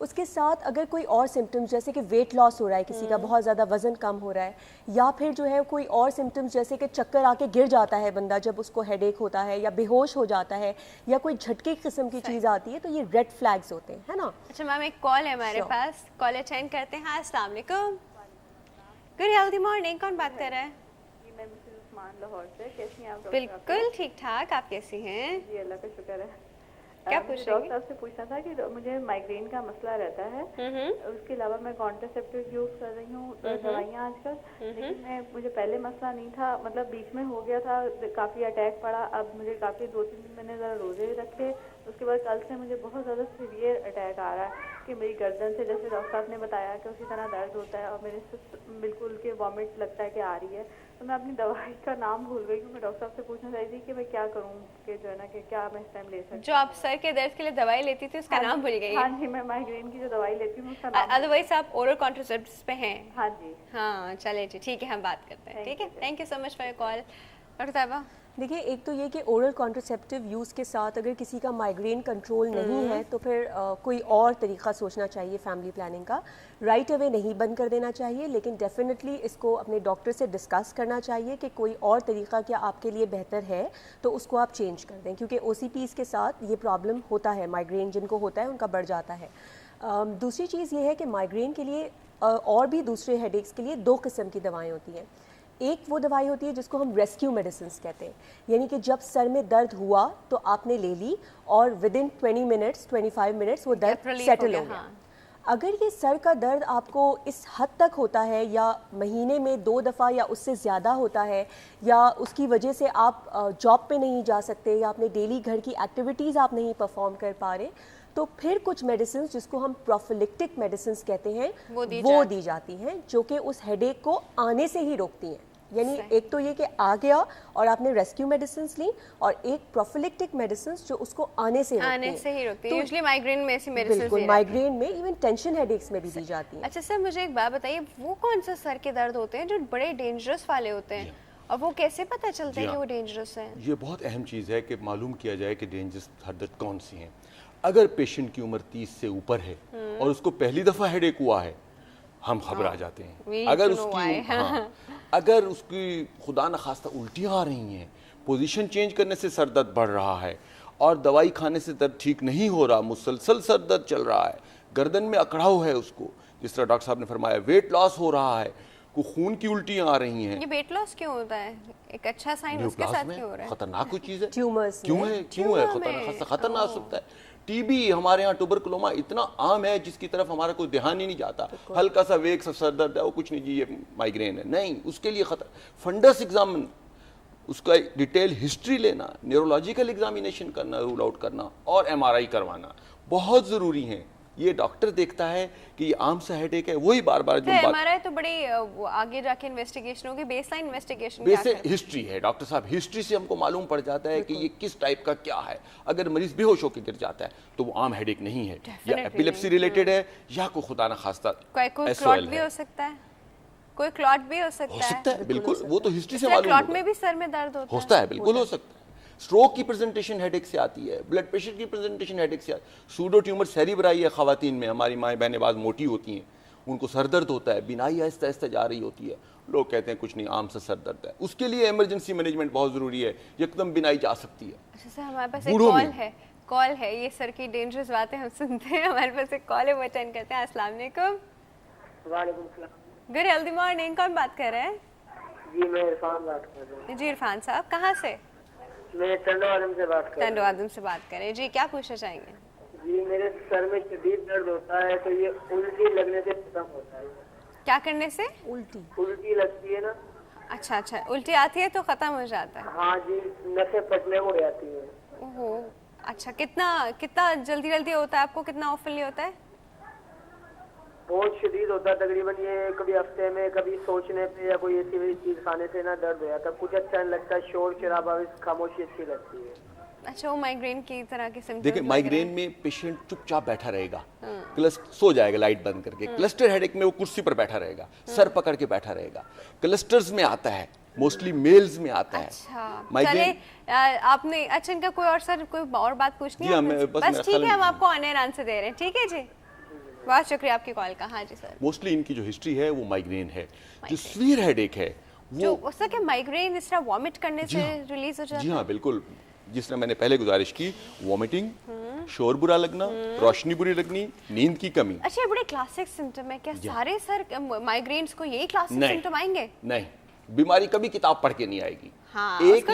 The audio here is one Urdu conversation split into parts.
اس کے ساتھ اگر کوئی اور سمٹمز جیسے کہ ویٹ لاس ہو رہا ہے کسی کا, بہت زیادہ وزن کم ہو رہا ہے, یا پھر جو ہے کوئی اور سمٹمز جیسے کہ چکر آ کے گر جاتا ہے بندہ جب اس کو ہیڈ ایک ہوتا ہے, یا بے ہوش ہو جاتا ہے, یا کوئی جھٹکے قسم کی چیز آتی ہے, تو یہ ریڈ فلیگز ہوتے ہیں, ہے نا. اچھا میم ایک کال ہے ہمارے پاس, کال اٹینڈ کرتے ہیں. السلام علیکم, گڈ ہیلدی مارننگ, کون بات کر رہا ہے؟ میں مسز عثمان لاہور سے. کیسی ہیں آپ؟ بالکل ٹھیک ٹھاک, آپ کیسی ہیں؟ جی اللہ کا شکر ہے. کیا پوچھ رہی ہیں؟ ڈاکٹر صاحب سے پوچھنا تھا کہ مجھے مائگرین کا مسئلہ رہتا ہے, اس کے علاوہ میں کانٹراسیپٹیو یوز کر رہی ہوں دوائیاں آج کل, لیکن مجھے پہلے مسئلہ نہیں تھا, مطلب بیچ میں ہو گیا تھا, کافی اٹیک پڑا, اب مجھے کافی 2-3 دن میں نے ذرا روزے رکھے, اس کے بعد کل سے مجھے بہت زیادہ سیویئر اٹیک آ رہا ہے کہ میری گردن سے جیسے ڈاکٹر صاحب نے بتایا کہ اسی طرح درد ہوتا ہے, اور میرے سے بالکل کہ وامٹ لگتا ہے کہ آ رہی ہے. تو میں اپنی دوائی کا نام بھول گئی ہوں. میں ڈاکٹر صاحب سے پوچھنا چاہتی تھی کہ میں کیا کروں, کہ جو ہے نا کہ کیا میں اس ٹائم لے سکتی ہوں. جو آپ سر کے درد کے لیے دوائی لیتی تھی اس کا نام بھول گئی؟ ہاں جی, میں مائگرین کی جو دوائی لیتی ہوں اس کا نام. ادروائز آپ اورل کانٹراسیپٹیوز پہ ہیں؟ ہاں جی. ہاں چلے جی ٹھیک ہے, ہم بات کرتے ہیں. ٹھیک ہے, thank you so much for your call. Doctor Tayyaba دیکھیے, ایک تو یہ کہ اورل کانٹراسیپٹیو یوز کے ساتھ اگر کسی کا مائگرین کنٹرول نہیں ہے تو پھر کوئی اور طریقہ سوچنا چاہیے فیملی پلاننگ کا. رائٹ اوے نہیں بند کر دینا چاہیے, لیکن ڈیفینیٹلی اس کو اپنے ڈاکٹر سے ڈسکس کرنا چاہیے کہ کوئی اور طریقہ کیا آپ کے لیے بہتر ہے, تو اس کو آپ چینج کر دیں, کیونکہ او سی پیز کے ساتھ یہ پرابلم ہوتا ہے, مائگرین جن کو ہوتا ہے ان کا بڑھ جاتا ہے. دوسری چیز یہ ہے کہ مائگرین کے لیے اور بھی دوسرے ہیڈ ایکس کے لیے 2 قسم کی دوائیں ہوتی ہیں. ایک وہ دوائی ہوتی ہے جس کو ہم ریسکیو میڈیسنس کہتے ہیں, یعنی کہ جب سر میں درد ہوا تو آپ نے لے لی اور ودن 25 منٹس وہ درد سیٹل ہو گیا. اگر یہ سر کا درد آپ کو اس حد تک ہوتا ہے, یا مہینے میں 2 دفعہ یا اس سے زیادہ ہوتا ہے, یا اس کی وجہ سے آپ جاب پہ نہیں جا سکتے, یا اپنے ڈیلی گھر کی ایکٹیویٹیز آپ نہیں پرفارم کر پا رہے, تو پھر کچھ میڈیسنز جس کو ہم پروفیلیکٹک میڈیسنز کہتے ہیں وہ دی جاتی ہیں, جو کہ اس ہیڈ ایک کو آنے سے ہی روکتی ہیں. یعنی ایک تو یہ کہ آ گیا اور آپ نے ریسکیو میڈیسنز لی, اور ایک پروفیلیکٹک میڈیسنز جو اس کو آنے سے ہی روکتی ہیں. یوزلی مائگرین میں ایسی میڈیسنز بالکل, مائگرین میں, ایون ٹینشن ہیڈ ایکس میں بھی دی جاتی ہیں. اچھا سر مجھے ایک بات بتائیے, وہ کون سے سر کے درد ہوتے ہیں جو بڑے ڈینجرس والے ہوتے ہیں, اور وہ کیسے پتہ چلتا ہے کہ وہ ڈینجرس ہیں؟ یہ بہت اہم چیز ہے کہ معلوم کیا جائے کہ ڈینجرس سر درد کون سی ہیں. اگر پیشنٹ کی عمر 30 سے اوپر ہے اور اس کو پہلی دفعہ ہیڈ ایک ہوا ہے, ہم گھبرا جاتے ہیں. اگر اس کی خدا نخواستہ الٹیاں آ رہی ہیں, پوزیشن چینج کرنے سے سر درد بڑھ رہا ہے, اور دوائی کھانے سے درد ٹھیک نہیں ہو رہا, مسلسل سر درد چل رہا ہے, گردن میں اکڑاؤ ہے اس کو, جس طرح ڈاکٹر صاحب نے فرمایا, ویٹ لاس ہو رہا ہے, کو خون کی الٹیاں آ رہی ہیں. یہ ویٹ لاس کیوں ہوتا ہے؟ ایک اچھا سائن اس کے ساتھ کیوں ہو رہا ہے؟ خطرناک کوئی چیز ہے, ٹیومرز کیوں ہے خطرناک سکتا ہے. ٹی بی ہمارے ہاں ٹوبرکلوما اتنا عام ہے جس کی طرف ہمارا کوئی دھیان ہی نہیں جاتا. ہلکا سا ویک سا سر درد ہے, وہ کچھ نہیں جی یہ مائگرین ہے, نہیں, اس کے لیے خطر. فنڈس ایگزامن, اس کا ڈیٹیل ہسٹری لینا, نیورولوجیکل ایگزامینیشن کرنا, رول آؤٹ کرنا, اور ایم آر آئی کروانا بہت ضروری ہے. یہ ڈاکٹر دیکھتا ہے کہ یہ عام سا ہیڈ ایک ہے, وہی بار بار جو ایم آر آئی تو بڑی آگے جا کے انویسٹیگیشن ہوگی, بیس لائن انویسٹیگیشن ہسٹری ہے ڈاکٹر صاحب, ہسٹری سے ہم کو معلوم پڑ جاتا ہے کہ یہ کس ٹائپ کا کیا ہے. اگر مریض بے ہوش ہو کے گر جاتا ہے تو وہ عام ہیڈ ایک نہیں ہے, یا ایپیلیپسی ریلیٹڈ ہے, یا کوئی خدا نخواستہ کلاٹ بھی ہو سکتا ہے, کوئی کلاٹ بھی ہو سکتا ہے. بالکل, وہ تو ہسٹری سے معلوم کلاٹ میں بھی سر میں درد ہوتا ہے, بالکل ہو سکتا ہے. اسٹروک کی پریزنٹیشن ہیڈ ایک سے آتی ہے, بلڈ پریشر کی پریزنٹیشن ہیڈ ایک سے آتی ہے. سوڈو ٹیومر سیریبرائی ہے خواتین میں, ہماری مائیں بہنیں بعض موٹی ہوتی ہیں, ان کو سر درد ہوتا ہے, بینائی آہستہ آہستہ جا رہی ہوتی ہے, لوگ کہتے ہیں کچھ نہیں, عام سا سر درد ہے. اس کے لیے ایمرجنسی مینجمنٹ بہت ضروری ہے, یکدم بینائی جا سکتی ہے. اچھا سر ہمارے پاس ایک کال ہے, یہ سر کی ڈینجرس باتیں ہم سنتے ہیں, ہمارے پاس ایک کال ہے, وہ اٹینڈ کرتے ہیں. السلام علیکم. وعلیکم السلام. گڈ ہیلدی مارننگ, کون بات کر رہے ہیں؟ جی میں عرفان بات کر رہا ہوں. جی عرفان صاحب, کہاں سے؟ میں ٹنڈو آدم سے بات کر رہا ہوں. ٹنڈو آدم سے بات کریں. جی کیا پوچھنا چاہیں گے؟ جی میرے سر میں شدید درد ہوتا ہے, تو یہ الٹی لگنے سے ختم ہوتا ہے. کیا کرنے سے؟ الٹی لگتی ہے نا. اچھا, الٹی آتی ہے تو ختم ہو جاتا ہے. ہاں جی, نسیں پھٹنے ہو جاتی ہیں. اوہو, اچھا, کتنا جلدی ہوتا ہے آپ کو, کتنا آفنلی ہوتا ہے؟ بہت شدید ہوتا ہے, تقریباً یہ کبھی ہفتے میں, کبھی سوچنے پہ یا کوئی ایسی ویسی چیز کھانے سے نا درد ہو جاتا ہے. کچھ اچھا نہیں لگتا, شور شرابہ, خاموشی اچھی لگتی ہے. اچھا, وہ مائگرین کی طرح کے سمپٹمز. دیکھیں مائگرین میں پیشنٹ چپ چاپ بیٹھا رہے گا, سو جائے گا لائٹ بند کر کے. کلسٹر ہیڈ ایک میں وہ کرسی پر بیٹھا رہے گا, سر پکڑ کے بیٹھا رہے گا. کلسٹرز میں آتا ہے, موسٹلی میلز میں آتا ہے. چلے آپ نے, اچھا ان کا کوئی اور سر کوئی اور بات پوچھنی ہے؟ بس ٹھیک ہے, ہم آپ کو آن ایئر آنسر دے رہے ہیں. ٹھیک ہے جی, بہت شکریہ آپ کی کال کا. ہاں جی سر. موسٹلی ان کی جو ہسٹری ہے وہ مائگرین ہے. جو سیویئر ہیڈ ایک ہے جو اس کا کیا مائگرین اس طرح وامٹ کرنے سے ریلیز ہو جاتا ہے؟ جی ہاں بالکل. جس طرح میں نے پہلے گزارش کی, وامٹنگ, شور برا لگنا, روشنی بری لگنی, نیند کی کمی. اچھا بڑے کلاسک سمٹم ہے کیا سارے سر مائگرینز کو یہی کلاسک سمٹم آئیں گے؟ نہیں, بیماری کبھی کتاب پڑھ کے نہیں آئے گی. ایک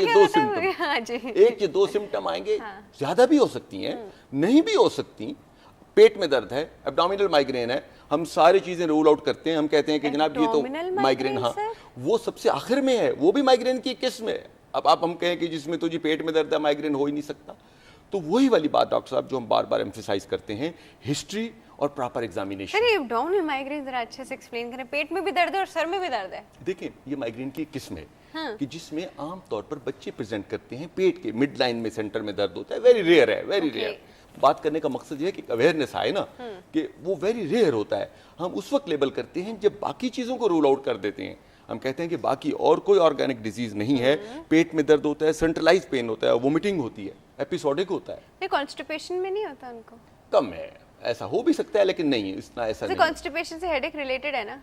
یا دو سمٹم آئیں گے, زیادہ بھی ہو سکتی ہیں, نہیں بھی ہو سکتی. پیٹ میں درد ہے, ایبڈومینل مائگرین ہے, ہم ساری چیزیں رول آؤٹ کرتے ہیں, ہم کہتے ہیں کہ جناب یہ تو مائگرین, ہاں وہ سب سے آخر میں ہے, وہ بھی مائگرین کی قسم ہے. اب آپ ہم کہیں کہ جس میں تو جی پیٹ میں درد ہے مائگرین ہو ہی نہیں سکتا. تو وہی والی بات ڈاکٹر صاحب جو ہم بار بار ایمفیسائز کرتے ہیں, ہسٹری اور پراپر ایگزامینیشن. سر ایبڈومینل مائگرین ذرا اچھے سے ایکسپلین کریں. پیٹ میں بھی درد ہے اور سر میں بھی درد ہے. دیکھیں یہ مائگرین کی قسم ہے کہ جس میں عام طور پر بچے پریزنٹ کرتے ہیں پیٹ کے مڈ لائن میں سینٹر میں درد ہوتا ہے. ویری ریئر ہے, ویری ریئر. بات کرنے کا مقصد یہ ہے کہ اویئرنیس آئے نا کہ وہ ویری ریئر ہوتا ہے. ہم اس وقت لیبل کرتے ہیں جب باقی چیزوں کو رول آؤٹ کر دیتے ہیں. ہم کہتے ہیں کہ باقی اور کوئی آرگینک ڈیزیز نہیں ہے, پیٹ میں درد ہوتا ہے, سینٹرلائز پین ہوتا ہے, وومٹنگ ہوتی ہے, ایپیسوڈک ہوتا ہے. نہیں کانسٹیپیشن میں نہیں ہوتا ان کو؟ کم ہے, ایسا ہو بھی سکتا ہے لیکن نہیں اتنا ایسا نہیں. کانسٹیپیشن سے ہیڈ ایک ریلیٹڈ ہے نا؟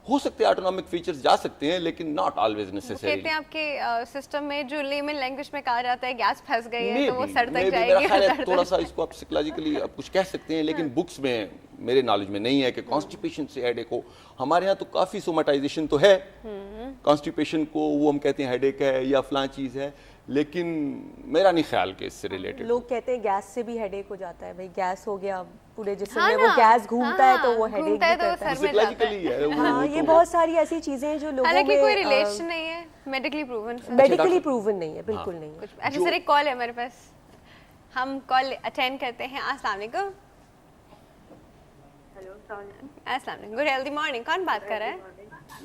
ہو سکتے ہیں آٹونامک فیچرز جا سکتے ہیں لیکن ناٹ آلویز نیسیسری. کہتے ہیں آپ کے سسٹم میں جو لیمن لینگویج میں کہا جاتا ہے گیس پھنس گئی ہے تو وہ سر تک جائے گی. تھوڑا سا اس کو آپ سائیکولوجیکلی آپ کچھ کہہ سکتے ہیں لیکن بکس میں میرے نالج میں نہیں ہے کہ کانسٹیپیشن سے ہیڈ ایک ہو. ہمارے ہاں تو کافی سوماٹائزیشن تو ہے کانسٹیپیشن کو, وہ ہم کہتے ہیں ہیڈ ایک ہے یا فلاں چیز ہے, لیکن میرا نہیں خیال کہ اس سے ریلیٹڈ. لوگ کہتے ہیں گیس سے بھی ہیڈ ایک ہو جاتا ہے, بھائی گیس ہو گیا پورے جسم میں, وہ گیس گھومتا ہے تو وہ ہیڈ ایک بھی کرتا ہے. ہاں یہ بہت ساری ایسی چیزیں ہیں جو لوگوں میں کوئی ریلیشن نہیں ہے, میڈیکلی پروون نہیں ہے, بالکل نہیں ہے. اچھا سر ایک کال ہے ہمارے پاس, ہم کال اٹینڈ کرتے ہیں. السلام علیکم. السلام علیکم, گڈ ہیلدی مارننگ. کون بات کر رہا ہے؟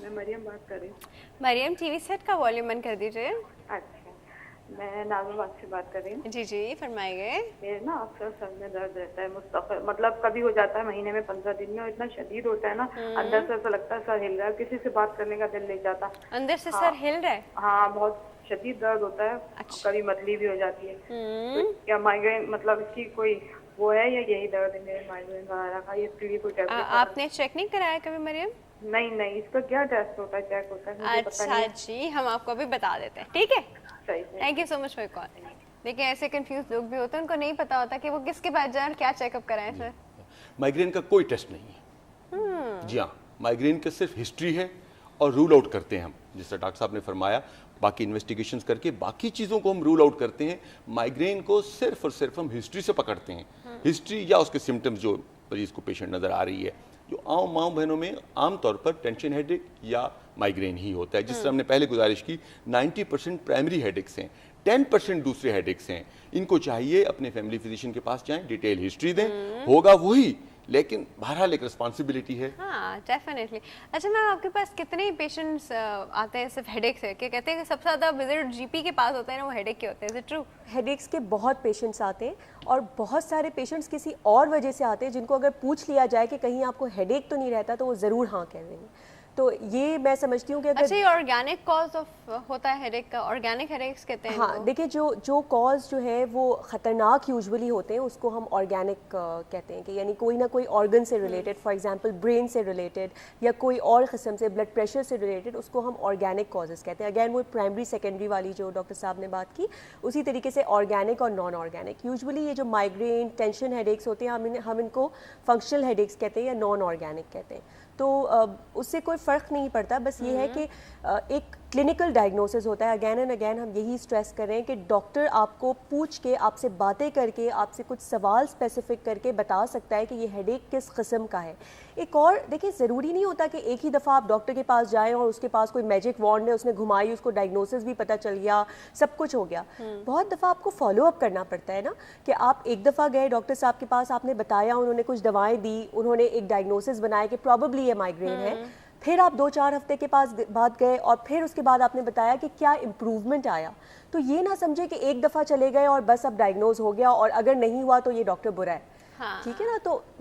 میں مریم بات کر رہی ہوں. مریم ٹی وی سیٹ کا والیوم بند کر دیجیے. اچھا میں نازم سے بات کر رہی ہوں. جی جی فرمائیے. میرے نا اکثر سر میں درد رہتا ہے مستقل, مطلب کبھی ہو جاتا ہے مہینے میں 15 دن میں, اور اتنا شدید ہوتا ہے نا اندر سے ایسا لگتا ہے سر ہل رہا ہے, کسی سے بات کرنے کا دل نہیں چاہتا. اندر سے سر ہل رہا ہے؟ ہاں بہت شدید درد ہوتا ہے, کبھی متلی بھی ہو جاتی ہے. کیا مائگرین مطلب اس کی کوئی وہ ہے یا یہی درد ہے میرے مائگرین وغیرہ کا, اس کے لیے کوئی ٹیسٹ آپ نے چیک نہیں کرایا کبھی مریم؟ نہیں اس کا کیا ٹیسٹ ہوتا ہے, چیک ہوتا ہے؟ اچھا جی ہم آپ کو ابھی بتا دیتے ہیں, ٹھیک ہے. Thank you so much for call. دیکھیں ایسے کنفیوز لوگ بھی ہوتے ہیں, ان کو نہیں پتا ہوتا کہ وہ کس کے پاس جائیں اور کیا چیک اپ کرائیں. سر مائگرین کا کوئی ٹیسٹ نہیں ہے. جی ہاں, مائگرین کا صرف ہسٹری ہے اور رول آؤٹ کرتے ہیں ہم, جس طرح ڈاکٹر صاحب نے فرمایا باقی انویسٹیگیشنز کر کے باقی چیزوں کو ہم رول آؤٹ کرتے ہیں. مائگرین کو صرف اور صرف ہم ہسٹری سے پکڑتے ہیں, ہسٹری یا اس کے سمٹمز جو مریض کو پیشنٹ نظر آ رہی ہے. جو عام ماؤں بہنوں میں عام طور پر ٹینشن ہیڈ ایک یا مائگرین ہی ہوتا ہے. جس طرح ہم نے پہلے گزارش کی 90% پرائمری ہیڈ ایکس ہیں, 10% دوسرے ہیڈ ایکس ہیں. ان کو چاہیے اپنے فیملی فزیشین کے پاس جائیں, ڈیٹیل ہسٹری دیں, ہوگا وہی, لیکن بہرحال ایک رسپانسبلٹی ہے. ہاں ڈیفینیٹلی. اچھا میم آپ کے پاس کتنے پیشنٹس آتے ہیں صرف ہیڈ ایک سے؟ کہ کہتے ہیں کہ سب سے زیادہ وزٹ جی پی کے پاس ہوتے ہیں نا وہ ہیڈ ایک کے ہوتے ہیں, is it true? Headaches کے بہت پیشنٹس آتے ہیں, اور بہت سارے پیشنٹس کسی اور وجہ سے آتے ہیں جن کو اگر پوچھ لیا جائے کہ کہیں آپ کو ہیڈ ایک تو نہیں رہتا تو وہ ضرور ہاں کہہ دیں گے. تو یہ میں سمجھتی ہوں کہ اچھا یہ آرگینک کاز آف ہوتا ہے ہیڈ ایک کا, آرگینک ہیڈ ایکس کہتے ہیں. ہاں دیکھیں جو کاز جو ہے وہ خطرناک یوزولی ہوتے ہیں اس کو ہم آرگینک کہتے ہیں, کہ یعنی کوئی نہ کوئی آرگن سے ریلیٹڈ, فار ایگزامپل برین سے ریلیٹڈ یا کوئی اور قسم سے بلڈ پریشر سے ریلیٹڈ, اس کو ہم آرگینک کازز کہتے ہیں. اگین وہ پرائمری سیکنڈری والی جو ڈاکٹر صاحب نے بات کی, اسی طریقے سے آرگینک اور نان آرگینک. یوزولی یہ جو مائگرین ٹینشن ہیڈ ایکس ہوتے ہیں ہم ان کو فنکشنل ہیڈ ایکس کہتے ہیں یا نان آرگینک کہتے ہیں. تو اس سے کوئی فرق نہیں پڑتا, بس یہ ہے کہ ایک کلینکل ڈائگنوسس ہوتا ہے. اگین اینڈ اگین ہم یہی اسٹریس کر رہے ہیں کہ ڈاکٹر آپ کو پوچھ کے, آپ سے باتیں کر کے, آپ سے کچھ سوال اسپیسیفک کر کے بتا سکتا ہے کہ یہ ہیڈ ایک کس قسم کا ہے. ایک اور دیکھیں, ضروری نہیں ہوتا کہ ایک ہی دفعہ آپ ڈاکٹر کے پاس جائیں اور اس کے پاس کوئی میجک وانڈ ہے, اس نے گھمائی, اس کو ڈائگنوسس بھی پتہ چل گیا, سب کچھ ہو گیا. بہت دفعہ آپ کو فالو اپ کرنا پڑتا ہے نا, کہ آپ ایک دفعہ گئے ڈاکٹر صاحب کے پاس, آپ نے بتایا, انہوں نے کچھ دوائیں دی, انہوں نے ایک ڈائگنوسس بنایا کہ پروبیبلی یہ مائگرین ہے, پھر آپ 2-4 ہفتے کے پاس بعد گئے اور پھر اس کے بعد آپ نے بتایا کہ کیا امپروومنٹ آیا. تو یہ نہ سمجھے کہ ایک دفعہ چلے گئے اور بس اب ڈائگنوز ہو گیا اور اگر نہیں ہوا تو یہ ڈاکٹر برا ہے. ٹھیک ہے نا, تو